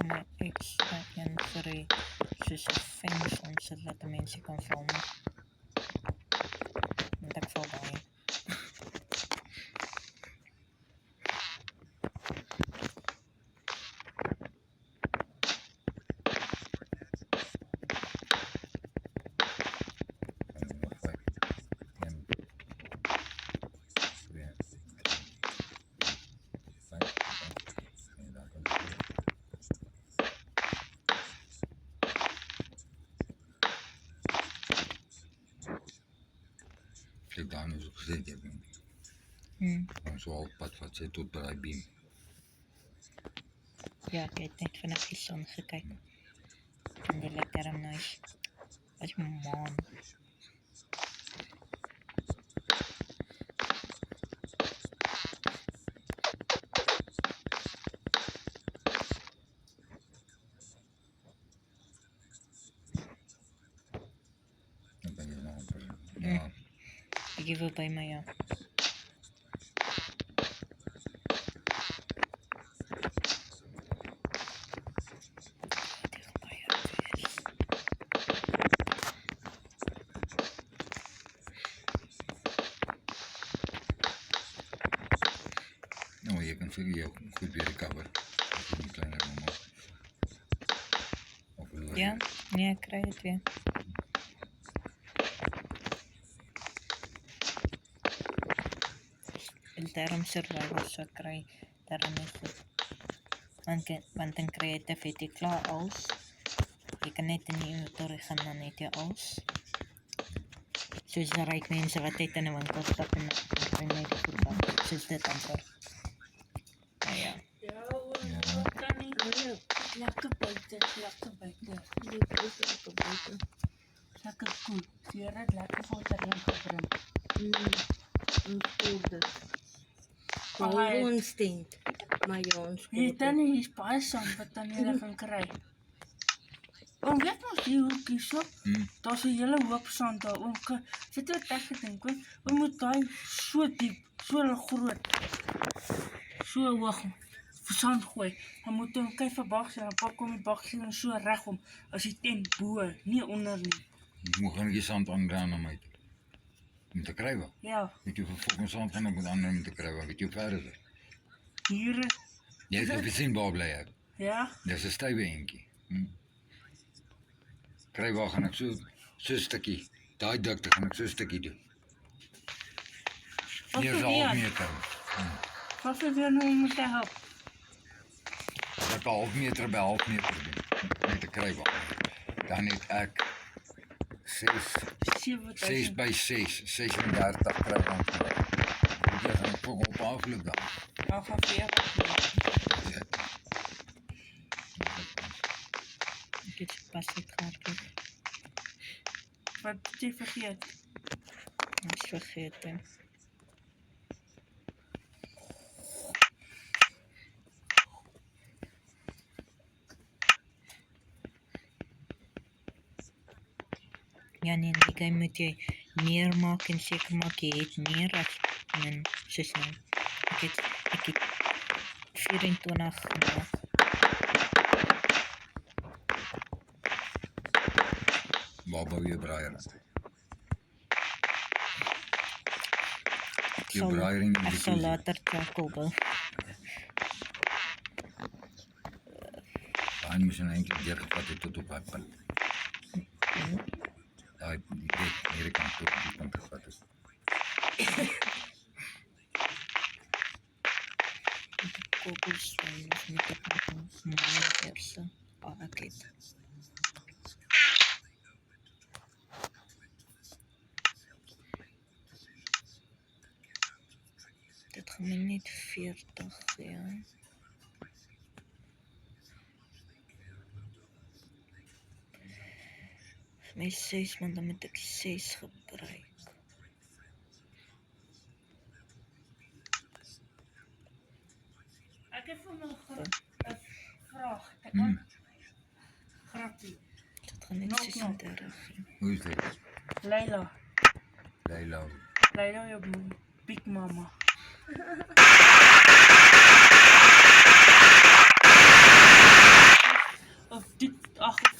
my extra een vir die soos 'n fence om sodat die mense kan film. Want ek val baie. Kijk, daar is ook gezet, heb ik. Dan zo al pad wat ze tot bij beam. Ja, ek het net vanaf die son gekyk. En die lekker en nice. Wat is man. Dan ben je nou ja. Ek gee by my ja. Nou, je kunt voor je goed weer recover. Een kleine moment. Ja, nee, ek kry dit weer. En daarom survival so kry, daarom is goed. Want dan kry jy te vet, jy klaar als. Jy kan net in die inventory gaan, dan net jy als. Soos die ryk mense wat net in 'n winkel stap en kry net die goed van. Soos dit amper. Nou ja. Kan nie. Lekker buite. Lekker koel. Sien dit lekker voor te reën gebring. Ons dit. Maar ons stent. Maar ja, ons Hier dan is baie sand wat dan jy gaan kry. Oom, weet ons die hoekie so? Daar's 'n hele hoop sand daar. Oom, sit jy reg gedink, oom moet daai so diep, so groot, so hoog sand gooi. Dan moet hom kyk vir baksie, dan pak hom die baksie so reg om as die tent bo, nie onder nie. Ik moet gewoon een zand aandraaien om uit. Om te krijgen. Ja, Weet je hoeveel fucking zand gaan op het andere om te krijgen? Weet je hoe ver is het? hier, Jij is op je zinbouw blij. ja. Dat is een stijve eentje. Krijgen gaan ik zo'n stukje. Die dikte gaan ik zo'n stukje doen. Wat Hier is voor een half weer? meter. Wat vir weer nou moet hy help? Dat ik een half meter bij half meter doen. Met de krijgen. Dan heb ik 6 bij 6, 36 krijgen aan het krijgen. Dat gaan ik toch op afloop dan. Nou, gaan weer. Ja. Ek het pas dit gehardloop. Wat het jy vergeet? Ek is vergeet. Hè. Ja nee, die game moet jy meer maak en seker maak jy het meer as min soos nou. Ek het 24 gemaak. Waar bou je braaier? Je Sal- braaier in Ek de sal jacuzzi. later charcoal bou. Hij moest een eindje deurgevat het tot op haar punt. Daai dit hierdie kant tot op die punt gevat is. Cobblestone moet ek nog ons mine eers. Ek het. Dit gaan my net 40 ja. My 6, maar dan moet ek 6 gebruik. Ek het vir nog 'n vraag. Ek kan grappie. Dit gaan net Knock, 36. Hoe is dit? Leila, Leila. Leila jou big mama.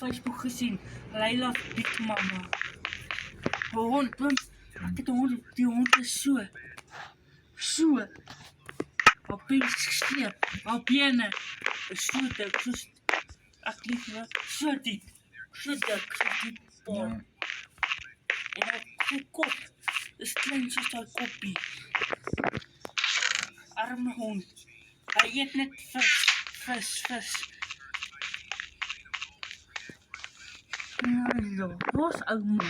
Facebook gesien. Leila Big Mama. 'n Hond, Wim. Ek het 'n hond, die hond is so. Op been gesteer, op bene. Is so dik, soos ek lief hoor. So dik, so diep bol. Ja. En sy kop is klein soos daai koppie. Arme hond. Hy eet net vis. Ja, was ouma.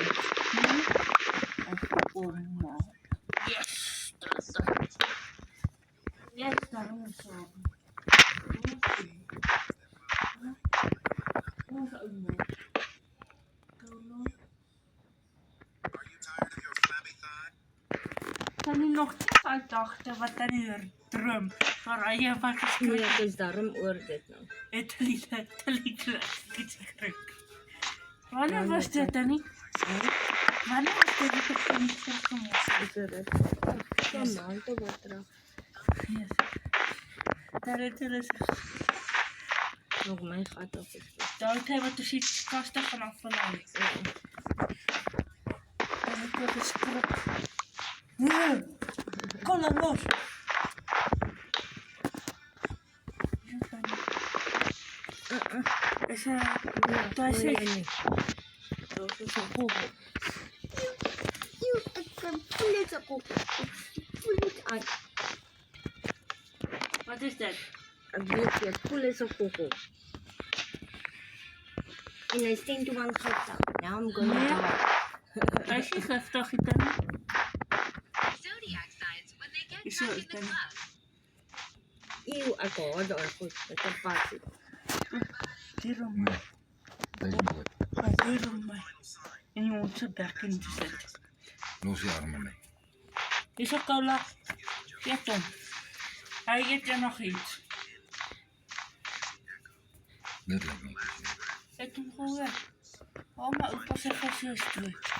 Ouma. Yes, dat. Yes, daarom so. Was ouma. Kan jy nog uit dagte wat aan die droom waar hy wat Nee, geskryf ek is daarom oor dit nou. het iets gekryk. Wanneer was dit dan nie? Wanneer was dit dat ek nie teruggemoes het? Is dit? Kom maar, toe wat terug. Yes. Daar het hulle Nog my gat op is. daar het hy wat die kaste vanaf verlaai. En ek het geskrik. Nee, kom dan los. Is daar sê Dat is een kogel. Ik kan voelen ze kogel. Ik voel het uit. wat is dit? Ik weet je, voel is een kogel. En hij stinkt toe aan giftig. Now I'm going Nee. to die. Hy is nie giftig nie dan. Zodiac signs when they get Is drunk so, in the dan- club. Eeuw, ik hoor daar goed. Met een passie. Hierom Nee. Deze nooit. hierom my. En jy moet se bek in te sit. Los die armen mee. Dis ook cola. Eet hom. Hy eet jy nog iets. Dit lijkt niet. Eet hom gewoon. Oh, maar oupa se visie is dood.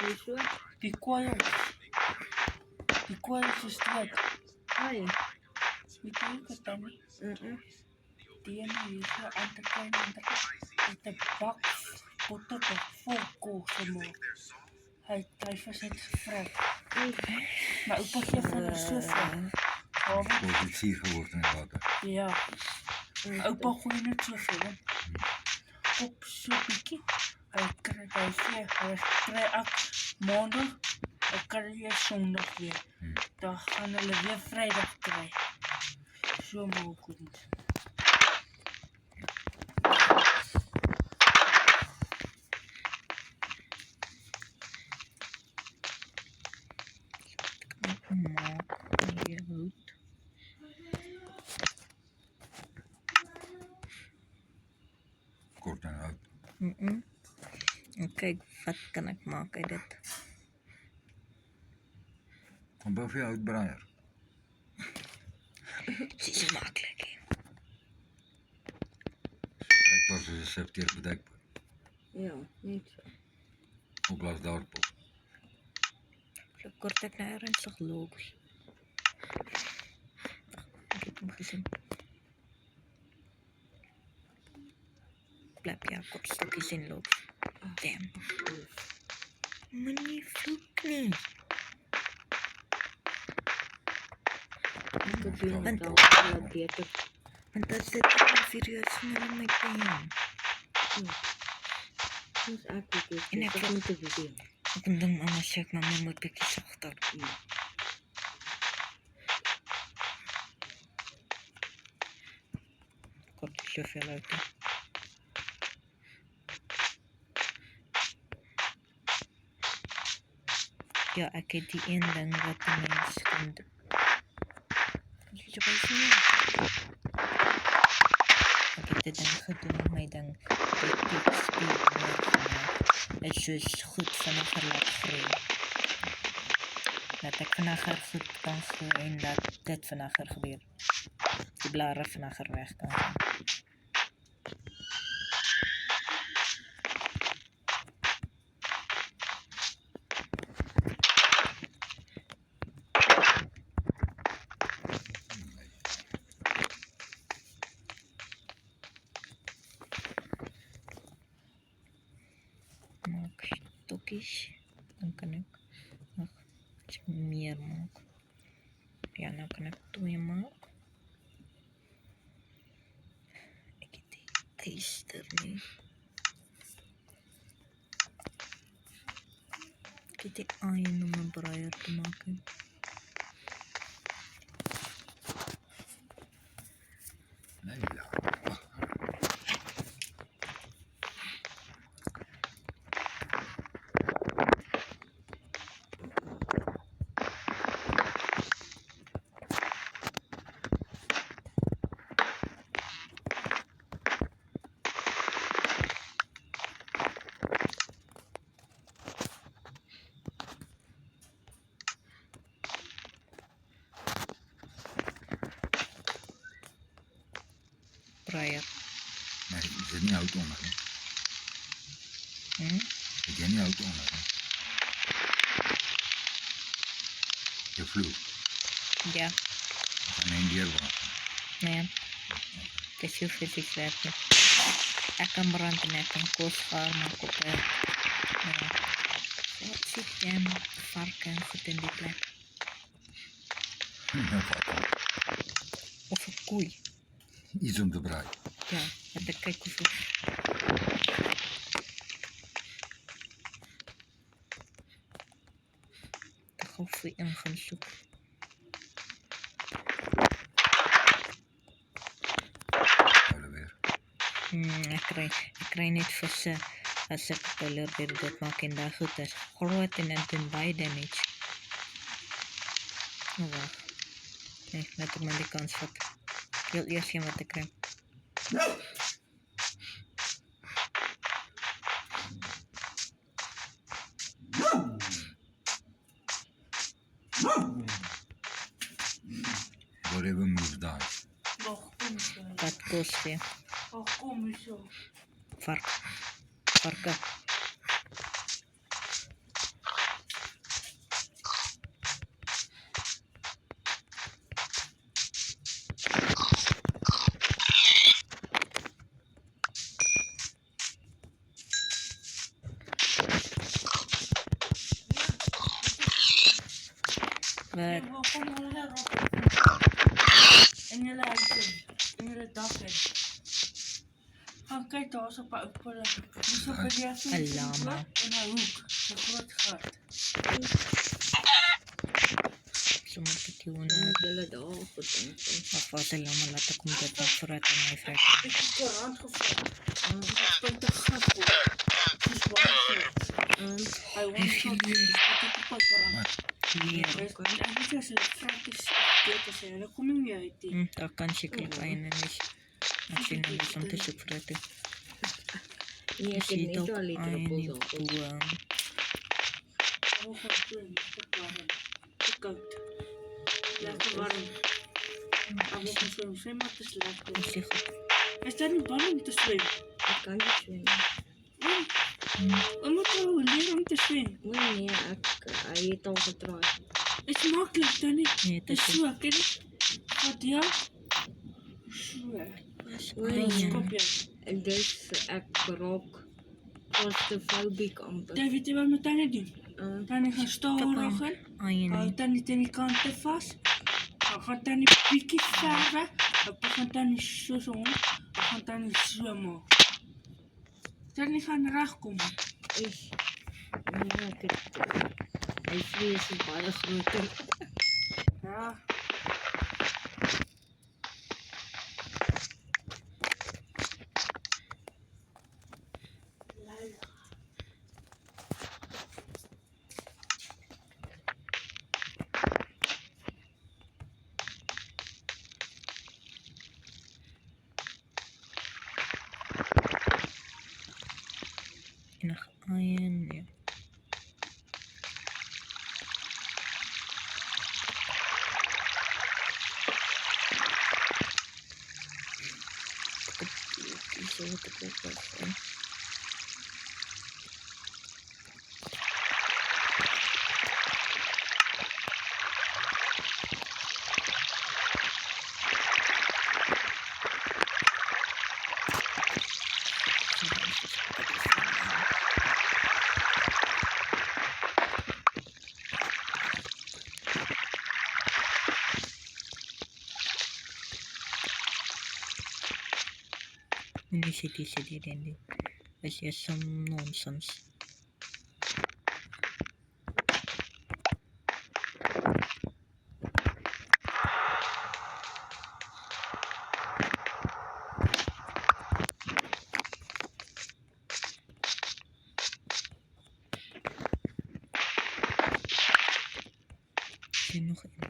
Hoe zo? Die koeils is dood. Ai. Weet jy wat dan nie? Die ene hier so aan te klein en met 'n bak potte vol kool gemaak. Hy vis het gevry. Maar oupa gee vir hulle soveel. Wordt het zier geworden in het water. Ja. Oupa gooi net soveel in. Op so bietjie. Hy kry ek maandag, ek kry jy sondag weer. Dan gaan hulle weer Vrydag kry. So maak goed. Maak hier goed. Kort en uit. Kyk, wat kan ek maak uit dit? Van boven je uitbraaier. Dit is so maklik. Kijk pas als een septeer bedekbaar. Ja, niet zo. Op plaats daarop. So kort ek nou ernstig loops. Ek het hom gesien. Blap ja, kort stukkies en loops. Damn. Moenie vloek nie. Ik heb hier Want- nog wel beter. Want as dit nou serieus van hulle my pijn. Soms ek weet dit. En ek Ek wil- moet dit doen. Ek dink mama sê ek mama moet bietjie sagter. Kort soveel uit. Ja, ek het die een ding wat 'n mens kan doen. Jy jy weet nie. Ek het dit ding gedoen, my ding. Dit speed meer. Dit is goed vinniger laat groei. Dat ek vinniger goed kan groei en dat dit vinniger gebeur. Die blare vinniger weg kan gaan. blokkies. Dan kan ek nog iets meer maak. Ja, nou kan ek 2 maak. Ek het die yster nie. Ek het die iron om 'n breier te maak. Leila. Breier. Maar er zit niet hout onder, hè? Er zit niet hout onder, hè? De vloer. Ja, Van een dierwapen. nee. Dit is heel fysiek werken. Ek kan brand en ek kan kos gaar maak op 'n wat sit jy varke en goed in die plek. Of 'n koei. Iets om te braaien. Ja, laat ek kyk hoeveel. Ek gaan vir een gaan soek. Hulle weer. Ek kry net visse as ek probeer dit maak en daai goed is groot en dit doen baie damage. Nou wag. Nee, laat ek maar die kans vat. Ek wil eers sien wat ek kry. Whatever move die. Wag, kom zo. Wat kos jy? Ag, kom zo. Varke. Wat? Wag, kom hulle herop. En julle huis in. En julle dak in. Gaan kyk daar's op 'n ou pulle. Dis op 'n deur so 'n lama. in 'n hoek. 'n groot gat. So moet ek jou Dan nou. moet hulle daar goed in. Of wat hulle maar laat ek kom dit nog vooruit in my vrek. Ek het die koerant gevat. Dit is 'n gat voor. Dis waar. Hy wou so dit op 'n koerant. Nee, Ek weet as hulle vrek is, dit is hulle kom nie uit nie. daar kan sekerlik een wees. Ek sien hulle is om te soek vir dit. Nee, ek het net al die druppels op. Hoe gaan dit? Te koud. Lekker warm. Maar we gaan zwemmen. Zwemmen is lekker. Is die goed? Is dat niet warm om te zwemmen? Ek kan nie swem. We moeten leren om te zwemmen. Nee, hy het al getraai. Het is makkelijk, dan niet. Nee, Het is dit zo, ken je? Wat ja? Zo. is Nee. Kopje. En dus ek raak claustrophobic amper. Dan weet je wat we dan doen? Dan gaan stolroggen. Aien. Dan niet aan die kanten vast. Dan gaat dan die piekjes verven. Dan gaan dan die zo zo. Dan gaan dan die zwemmen. Dan niet gaan recht komen. Is nee, ek het hy vlees is baie groter. Ja. Enig aien. Nee. Zo wat ik ook wel gewoon. Municity then. It's just some nonsense. Nog een.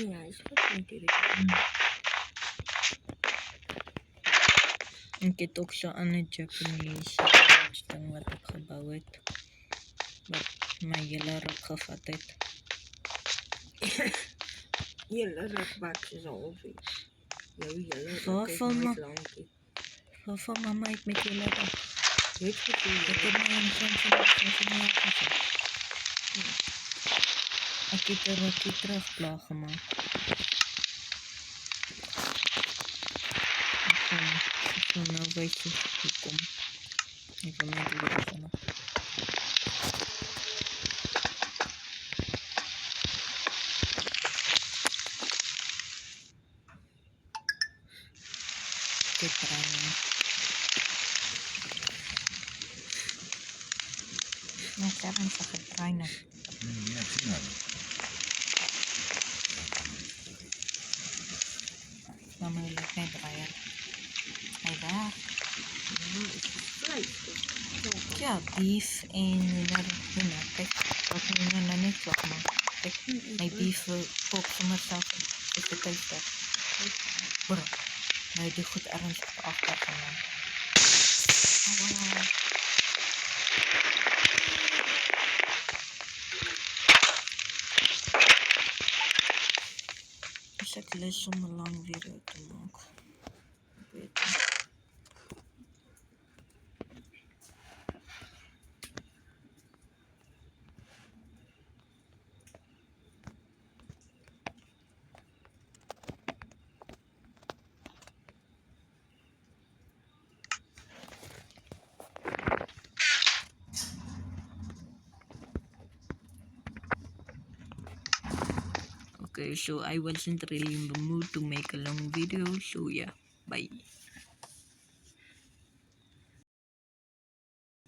Ja, is goed natuurlijk. Ik heb ook zo'n ander Japanese ding wat ik gebouwd heb. Wat my hele ruk gevat het. Julle rukbak is al vir. Jou julle Waar ruk is van nooit ma- lankie. Waarvan mama het met julle ruk? Weet gevoel. Ek het my in van my afgevat. Ek het 'n rukkie terug klaar gemaak. Ek gaan nou wys hoe kom. Ek gaan net weer begin. Dit trein. Nou, ek het net getrein. Ja, ek sien nou. Mama wil net draaien. Hy daar. Vleis. Ja, beef en kijk, wat we nou net vlog maken. Kijk, my beef kook vir myself. Is dit thuis. Bro, nou die goed ernstig agter van my. Au. Dus ek lus om 'n lang video te maak. Ek weet nie. Okay, so I wasn't really in the mood to make a long video, so yeah, bye.